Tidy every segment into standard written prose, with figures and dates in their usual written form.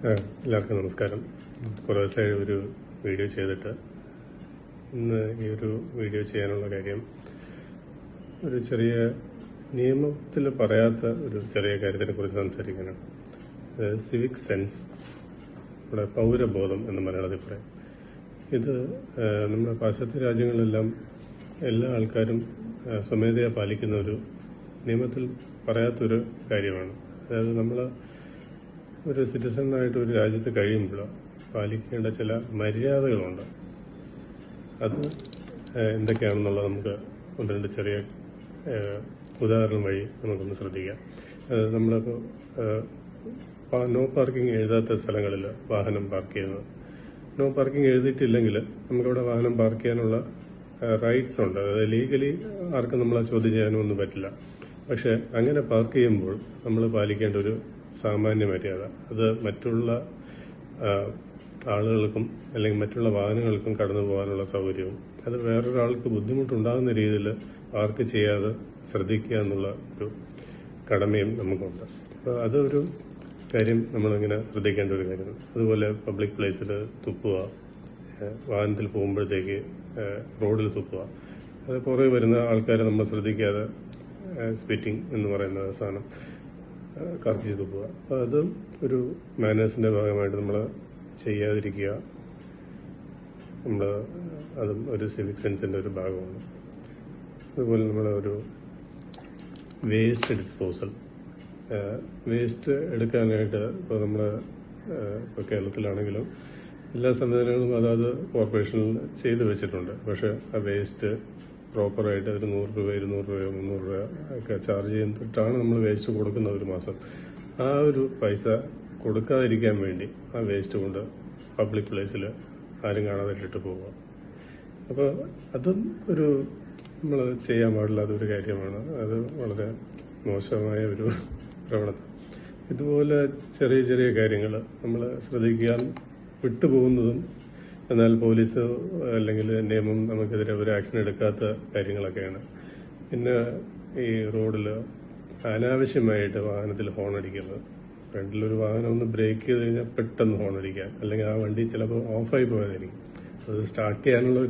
എല്ലാവർക്കും നമസ്കാരം. കുറേ ദിവസമായി ഒരു വീഡിയോ ചെയ്തിട്ട് ഇന്ന് ഈ ഒരു വീഡിയോ ചെയ്യാനുള്ള കാര്യം ഒരു ചെറിയ നിയമത്തിൽ പറയാത്ത ഒരു ചെറിയ കാര്യത്തിനെ കുറിച്ച് സംസാരിക്കാനാണ്. സിവിക് സെൻസ്, നമ്മുടെ പൗരബോധം എന്ന് മലയാളത്തിൽ പറയാം. ഇത് നമ്മുടെ പാശ്ചാത്യ രാജ്യങ്ങളിലെല്ലാം എല്ലാ ആൾക്കാരും സ്വമേധയാ പാലിക്കുന്ന ഒരു നിയമത്തിൽ പറയാത്തൊരു കാര്യമാണ്. അതായത് നമ്മൾ ഒരു സിറ്റിസണായിട്ട് ഒരു രാജ്യത്ത് കഴിയുമ്പോൾ പാലിക്കേണ്ട ചില മര്യാദകളുണ്ട്. അത് എന്തൊക്കെയാണെന്നുള്ളത് നമുക്ക് ഒന്ന് രണ്ട് ചെറിയ ഉദാഹരണം വഴി നമുക്കൊന്ന് ശ്രദ്ധിക്കാം. നമ്മളിപ്പോൾ നോ പാർക്കിംഗ് എഴുതാത്ത സ്ഥലങ്ങളിൽ വാഹനം പാർക്ക് ചെയ്യുന്നത്, നോ പാർക്കിംഗ് എഴുതിയിട്ടില്ലെങ്കിൽ നമുക്കവിടെ വാഹനം പാർക്ക് ചെയ്യാനുള്ള റൈറ്റ്സ് ഉണ്ട്. അതായത് ലീഗലി ആർക്കും നമ്മളെ ചോദ്യം ചെയ്യാനൊന്നും പറ്റില്ല. പക്ഷെ അങ്ങനെ പാർക്ക് ചെയ്യുമ്പോൾ നമ്മൾ പാലിക്കേണ്ട ഒരു സാമാന്യ മര്യാദ, അത് മറ്റുള്ള ആളുകൾക്കും അല്ലെങ്കിൽ മറ്റുള്ള വാഹനങ്ങൾക്കും കടന്നു പോകാനുള്ള സൗകര്യവും അത് വേറൊരാൾക്ക് ബുദ്ധിമുട്ടുണ്ടാകുന്ന രീതിയിൽ പാർക്ക് ചെയ്യാതെ ശ്രദ്ധിക്കുക എന്നുള്ള ഒരു കടമയും നമുക്കുണ്ട്. അപ്പോൾ അതൊരു കാര്യം നമ്മളിങ്ങനെ ശ്രദ്ധിക്കേണ്ട ഒരു കാര്യമാണ്. അതുപോലെ പബ്ലിക് പ്ലേസിൽ തുപ്പുക, വാഹനത്തിൽ പോകുമ്പോഴത്തേക്ക് റോഡിൽ തുപ്പുക, അത് പുറകെ വരുന്ന ആൾക്കാരെ നമ്മൾ ശ്രദ്ധിക്കാതെ സ്പിറ്റിംഗ് എന്ന് പറയുന്ന സാധനം കറക്റ്റ് തുപ്പുക. അപ്പോൾ അത് ഒരു മാനേഴ്സിൻ്റെ ഭാഗമായിട്ട് നമ്മൾ ചെയ്യാതിരിക്കുക. അതും ഒരു സിവിക് സെൻസിൻ്റെ ഒരു ഭാഗമാണ്. അതുപോലെ ഒരു വേസ്റ്റ് ഡിസ്പോസൽ, വേസ്റ്റ് എടുക്കാനായിട്ട് ഇപ്പോൾ ഇപ്പോൾ കേരളത്തിലാണെങ്കിലും എല്ലാ സംവിധാനങ്ങളും അതായത് കോർപ്പറേഷനിൽ ചെയ്തു വെച്ചിട്ടുണ്ട്. പക്ഷേ ആ വേസ്റ്റ് പ്രോപ്പറായിട്ട് ഒരു 100 രൂപ 200 രൂപയോ 300 രൂപ ഒക്കെ ചാർജ് ചെയ്തിട്ടാണ് നമ്മൾ വേസ്റ്റ് കൊടുക്കുന്ന ഒരു മാസം. ആ ഒരു പൈസ കൊടുക്കാതിരിക്കാൻ വേണ്ടി ആ വേസ്റ്റ് കൊണ്ട് പബ്ലിക് പ്ലേസിൽ ആരും കാണാതെ ഇട്ടിട്ട് പോവുക. അപ്പോൾ അതും ഒരു നമ്മൾ ചെയ്യാൻ പാടില്ലാത്ത ഒരു കാര്യമാണ്. അത് വളരെ മോശമായ ഒരു പ്രവണത. ഇതുപോലെ ചെറിയ ചെറിയ കാര്യങ്ങൾ നമ്മൾ ശ്രദ്ധിക്കാൻ വിട്ടുപോകുന്നതും എന്നാൽ പോലീസ് അല്ലെങ്കിൽ നിയമം നമുക്കെതിരെ ഒരു ആക്ഷൻ എടുക്കാത്ത കാര്യങ്ങളൊക്കെയാണ്. പിന്നെ ഈ റോഡിൽ അനാവശ്യമായിട്ട് വാഹനത്തിൽ ഹോൺ അടിക്കുന്നത്. ഫ്രണ്ടിലൊരു വാഹനം ഒന്ന് ബ്രേക്ക് ചെയ്ത് കഴിഞ്ഞാൽ പെട്ടെന്ന് ഹോൺ അടിക്കാം, അല്ലെങ്കിൽ ആ വണ്ടി ചിലപ്പോൾ ഓഫായി പോയതായിരിക്കും. അത് സ്റ്റാർട്ട് ചെയ്യാനുള്ള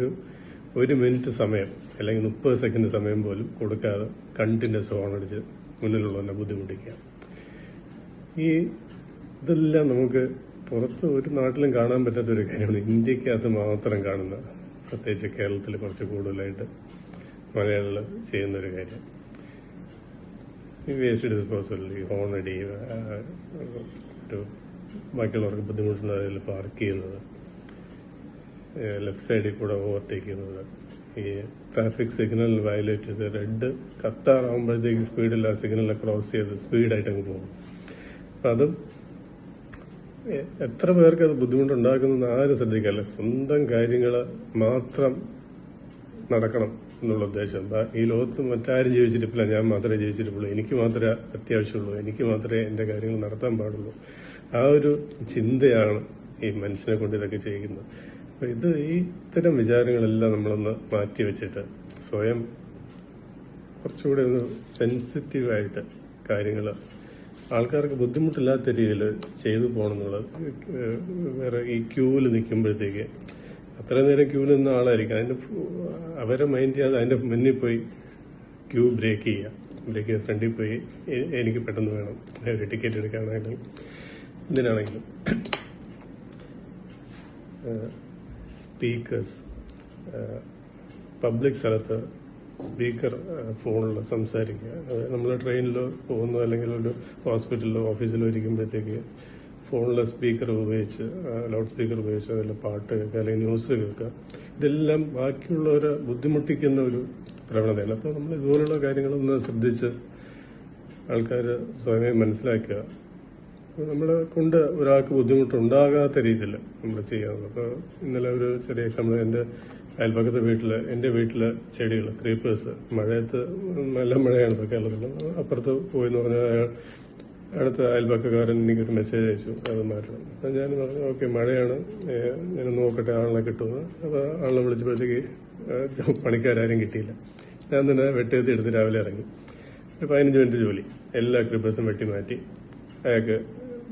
ഒരു മിനിറ്റ് സമയം അല്ലെങ്കിൽ 30 സെക്കൻഡ് സമയം പോലും കൊടുക്കാതെ കണ്ടിന്യൂസ് ഹോൺ അടിച്ച് മുന്നിലുള്ളവനെ ബുദ്ധിമുട്ടിക്കുക. ഇതെല്ലാം നമുക്ക് പുറത്ത് ഒരു നാട്ടിലും കാണാൻ പറ്റാത്തൊരു കാര്യമാണ്. ഇന്ത്യക്കകത്ത് മാത്രം കാണുന്ന, പ്രത്യേകിച്ച് കേരളത്തിൽ കുറച്ച് കൂടുതലായിട്ട് മലയാളികൾ ചെയ്യുന്നൊരു കാര്യം. ഈ വേസ്റ്റ് ഡിസ്പോസൽ, ഈ ഹോണടി, ഒരു ബാക്കിയുള്ളവർക്ക് ബുദ്ധിമുട്ടുള്ളതിൽ പാർക്ക് ചെയ്യുന്നത്, ലെഫ്റ്റ് സൈഡിൽ കൂടെ ഓവർടേക്ക് ചെയ്യുന്നത്, ഈ ട്രാഫിക് സിഗ്നൽ വയലേറ്റ് ചെയ്ത് റെഡ് കത്താറാകുമ്പോഴത്തേക്ക് സ്പീഡിൽ ആ സിഗ്നലിൽ ക്രോസ് ചെയ്ത് സ്പീഡായിട്ട് അങ്ങ് പോകും. അപ്പം അതും എത്ര പേർക്ക് അത് ബുദ്ധിമുട്ടുണ്ടാക്കുന്ന ആരും ശ്രദ്ധിക്കാറില്ല. സ്വന്തം കാര്യങ്ങൾ മാത്രം നടക്കണം എന്നുള്ള ഉദ്ദേശം. ഈ ലോകത്ത് മറ്റാരും ജീവിച്ചിട്ടില്ല, ഞാൻ മാത്രമേ ജീവിച്ചിട്ടുള്ളൂ, എനിക്ക് മാത്രമേ അത്യാവശ്യമുള്ളൂ, എനിക്ക് മാത്രമേ എൻ്റെ കാര്യങ്ങൾ നടത്താൻ പാടുള്ളൂ. ആ ഒരു ചിന്തയാണ് ഈ മനുഷ്യനെ കൊണ്ട് ഇതൊക്കെ ചെയ്യുന്നത്. അപ്പോൾ ഇത്തരം വിചാരങ്ങളെല്ലാം നമ്മളൊന്ന് മാറ്റി വെച്ചിട്ട് സ്വയം കുറച്ചുകൂടെ ഒന്ന് സെൻസിറ്റീവായിട്ട് കാര്യങ്ങൾ ആൾക്കാർക്ക് ബുദ്ധിമുട്ടില്ലാത്ത രീതിയിൽ ചെയ്തു പോകണമെന്നുള്ളത്. വേറെ ഈ ക്യൂവിൽ നിൽക്കുമ്പോഴത്തേക്ക് അത്രയും നേരം ക്യൂവിൽ നിന്ന ആളായിരിക്കും, അവരെ മൈൻഡ് ചെയ്യാതെ അതിൻ്റെ മുന്നിൽ പോയി ക്യൂ ബ്രേക്ക് ചെയ്ത് ഫ്രണ്ടിൽ പോയി എനിക്ക് പെട്ടെന്ന് വേണം, ഒരു ടിക്കറ്റ് എടുക്കാനാണെങ്കിലും എന്തിനാണെങ്കിലും. സ്പീക്കേഴ്സ്, പബ്ലിക് സ്ഥലത്ത് സ്പീക്കർ ഫോണിൽ സംസാരിക്കുക. നമ്മൾ ട്രെയിനിലോ പോകുന്നോ അല്ലെങ്കിൽ ഒരു ഹോസ്പിറ്റലിലോ ഓഫീസിലോ ഇരിക്കുമ്പോഴത്തേക്ക് ഫോണിൽ സ്പീക്കർ ഉപയോഗിച്ച്, ലൗഡ് സ്പീക്കർ ഉപയോഗിച്ച് അതിൽ പാട്ട് കേൾക്കുക അല്ലെങ്കിൽ ന്യൂസ് കേൾക്കുക. ഇതെല്ലാം ബാക്കിയുള്ളവരെ ബുദ്ധിമുട്ടിക്കുന്ന ഒരു പ്രവണതയാണ്. അപ്പോൾ നമ്മൾ ഇതുപോലുള്ള കാര്യങ്ങളൊന്ന് ശ്രദ്ധിച്ച് ആൾക്കാർ സ്വയമേ മനസ്സിലാക്കുക. നമ്മളെ കൊണ്ട് ഒരാൾക്ക് ബുദ്ധിമുട്ടുണ്ടാകാത്ത രീതിയിൽ നമ്മൾ ചെയ്യാറുള്ളൂ. അപ്പോൾ ഇന്നലെ ഒരു ചെറിയ എക്സാമ്പിൾ, അയൽപക്കത്തെ എൻ്റെ വീട്ടിലെ ചെടികൾ, ക്രീപ്പേഴ്സ്, മഴയത്ത് നല്ല മഴയാണ് ഇപ്പോൾ കേരളത്തിൽ. അപ്പുറത്ത് പോയെന്ന് പറഞ്ഞാൽ അടുത്ത അയൽപക്കക്കാരൻ എനിക്കൊരു മെസ്സേജ് അയച്ചു, അത് മാറ്റണം. അപ്പം ഞാൻ പറഞ്ഞു ഓക്കെ, മഴയാണ്, ഞാൻ നോക്കട്ടെ ആളിനെ കിട്ടുമെന്ന്. അപ്പോൾ ആളിനെ വിളിച്ചപ്പോഴത്തേക്ക് പണിക്കാരും കിട്ടിയില്ല. ഞാൻ തന്നെ വെട്ടുകത്തി എടുത്ത് രാവിലെ ഇറങ്ങി. 15 മിനിറ്റ് ജോലി, എല്ലാ ക്രീപ്പേഴ്സും വെട്ടി മാറ്റി അയാൾക്ക്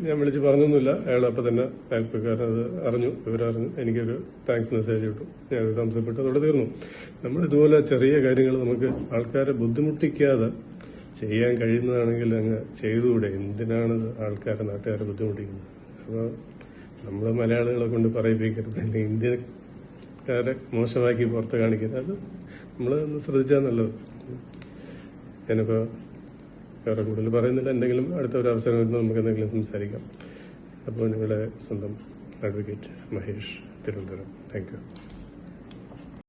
ഞാൻ വിളിച്ച് പറഞ്ഞൊന്നുമില്ല. അയാൾ അപ്പം തന്നെ അയൽപ്പക്കാരൻ അത് അറിഞ്ഞു, ഇവരറിഞ്ഞു, എനിക്കൊരു താങ്ക്സ് മെസ്സേജ് കിട്ടു. ഞാനൊരു താമസപ്പെട്ടു, അതോടെ തീർന്നു. നമ്മൾ ഇതുപോലെ ചെറിയ കാര്യങ്ങൾ നമുക്ക് ആൾക്കാരെ ബുദ്ധിമുട്ടിക്കാതെ ചെയ്യാൻ കഴിയുന്നതാണെങ്കിൽ അങ്ങ് ചെയ്തുകൂടെ? എന്തിനാണ് ആൾക്കാരെ, നാട്ടുകാരെ ബുദ്ധിമുട്ടിക്കുന്നത്? അപ്പോൾ നമ്മൾ മലയാളികളെ കൊണ്ട് പറയിപ്പിക്കരുത്, ഇന്ത്യക്കാരെ മോശമാക്കി പുറത്ത് കാണിക്കരുത്. അത് നമ്മൾ ഒന്ന് ശ്രദ്ധിച്ചാൽ നല്ലത്. ഞാനിപ്പോൾ വേറെ കൂടുതൽ പറയുന്നില്ല. എന്തെങ്കിലും അടുത്ത ഒരു അവസരം വരുമ്പോൾ നമുക്ക് എന്തെങ്കിലും സംസാരിക്കാം. അപ്പോൾ നിങ്ങളുടെ സ്വന്തം advocate Mahesh, Thiruvananthapuram. Thank you.